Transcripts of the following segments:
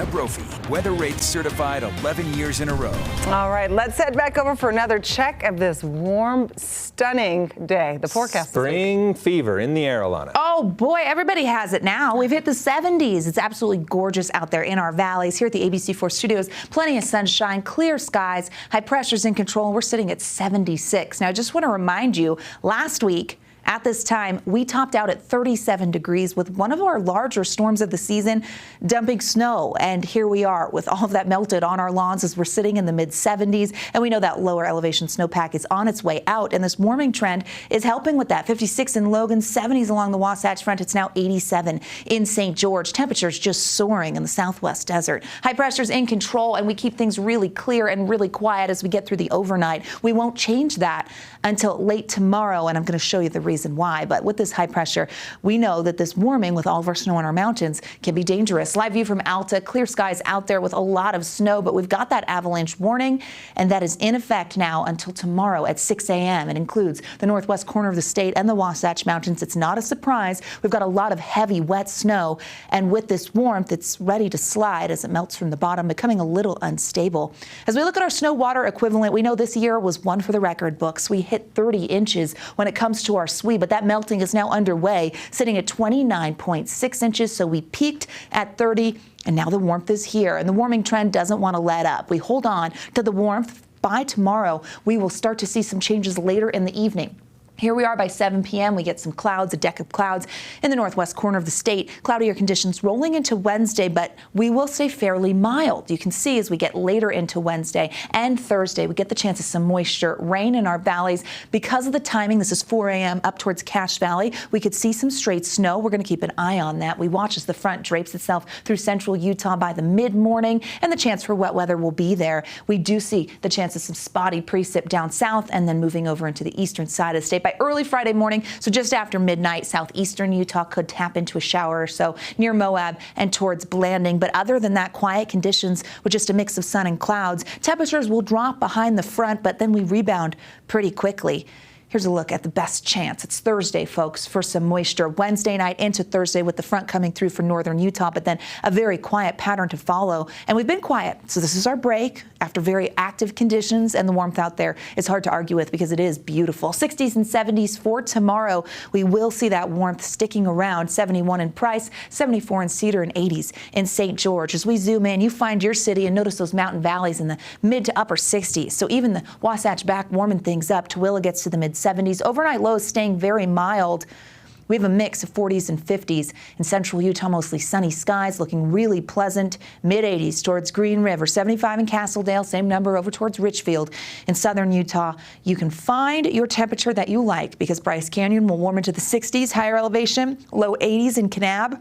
Alana Brophy, Weather Rates certified 11 years in a row. All right, let's head back over for another check of this warm, stunning day. The forecast. Spring fever in the air, Alana. Oh boy, everybody has it now. We've hit the 70s. It's absolutely gorgeous out there in our valleys. Here at the ABC4 studios, plenty of sunshine, clear skies, high pressure's in control, and we're sitting at 76. Now, I just want to remind you, last week, at this time, we topped out at 37 degrees with one of our larger storms of the season dumping snow. And here we are with all of that melted on our lawns as we're sitting in the mid 70s. And we know that lower elevation snowpack is on its way out. And this warming trend is helping with that. 56 in Logan, 70s along the Wasatch Front. It's now 87 in St. George. Temperatures just soaring in the southwest desert. High pressure's in control, and we keep things really clear and really quiet as we get through the overnight. We won't change that until late tomorrow, and I'm going to show you the reason why. But with this high pressure, we know that this warming with all of our snow on our mountains can be dangerous. Live view from Alta, clear skies out there with a lot of snow, but we've got that avalanche warning, and that is in effect now until tomorrow at 6 a.m. It includes the northwest corner of the state and the Wasatch Mountains. It's not a surprise. We've got a lot of heavy, wet snow, and with this warmth, it's ready to slide as it melts from the bottom, becoming a little unstable. As we look at our snow water equivalent, we know this year was one for the record books. We hit 30 inches when it comes to our SWE, but that melting is now underway, sitting at 29.6 inches. So we peaked at 30, and now the warmth is here, and the warming trend doesn't want to let up. We hold on to the warmth. By tomorrow, we will start to see some changes later in the evening. Here we are by 7 p.m. We get some clouds, a deck of clouds in the northwest corner of the state. Cloudier conditions rolling into Wednesday, but we will stay fairly mild. You can see as we get later into Wednesday and Thursday, we get the chance of some moisture, rain in our valleys. Because of the timing, this is 4 a.m. up towards Cache Valley, we could see some straight snow. We're going to keep an eye on that. We watch as the front drapes itself through central Utah by the mid-morning, and the chance for wet weather will be there. We do see the chance of some spotty precip down south and then moving over into the eastern side of the state by early Friday morning. So just after midnight, southeastern Utah could tap into a shower or so near Moab and towards Blanding. But other than that, quiet conditions with just a mix of sun and clouds. Temperatures will drop behind the front, but then we rebound pretty quickly. Here's a look at the best chance. It's Thursday, folks, for some moisture. Wednesday night into Thursday with the front coming through for northern Utah, but then a very quiet pattern to follow. And we've been quiet, so this is our break after very active conditions, and the warmth out there is hard to argue with because it is beautiful. 60s and 70s for tomorrow. We will see that warmth sticking around. 71 in Price, 74 in Cedar, and 80s in St. George. As we zoom in, you find your city and notice those mountain valleys in the mid to upper 60s. So even the Wasatch back warming things up. Tooele gets to the mid 70s. Overnight lows staying very mild. We have a mix of 40s and 50s. In central Utah, mostly sunny skies, looking really pleasant. Mid-80s towards Green River, 75 in Castledale, same number over towards Richfield. In southern Utah, you can find your temperature that you like because Bryce Canyon will warm into the 60s, higher elevation, low 80s in Kanab.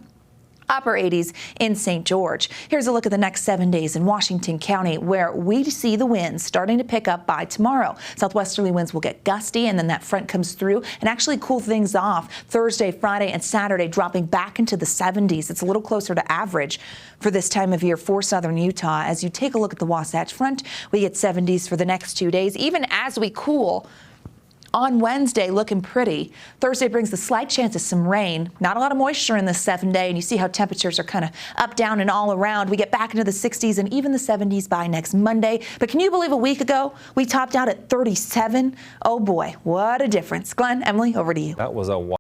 Upper 80s in St. George. Here's a look at the next 7 days in Washington County, where we see the winds starting to pick up by tomorrow. Southwesterly winds will get gusty, and then that front comes through and actually cool things off. Thursday, Friday, and Saturday dropping back into the 70s. It's a little closer to average for this time of year for southern Utah. As you take a look at the Wasatch Front, we get 70s for the next 2 days, even as we cool. On Wednesday, looking pretty. Thursday brings the slight chance of some rain. Not a lot of moisture in this 7-day, and you see how temperatures are kind of up, down, and all around. We get back into the 60s and even the 70s by next Monday. But can you believe a week ago we topped out at 37? Oh boy, what a difference. Glenn, Emily, over to you. That was a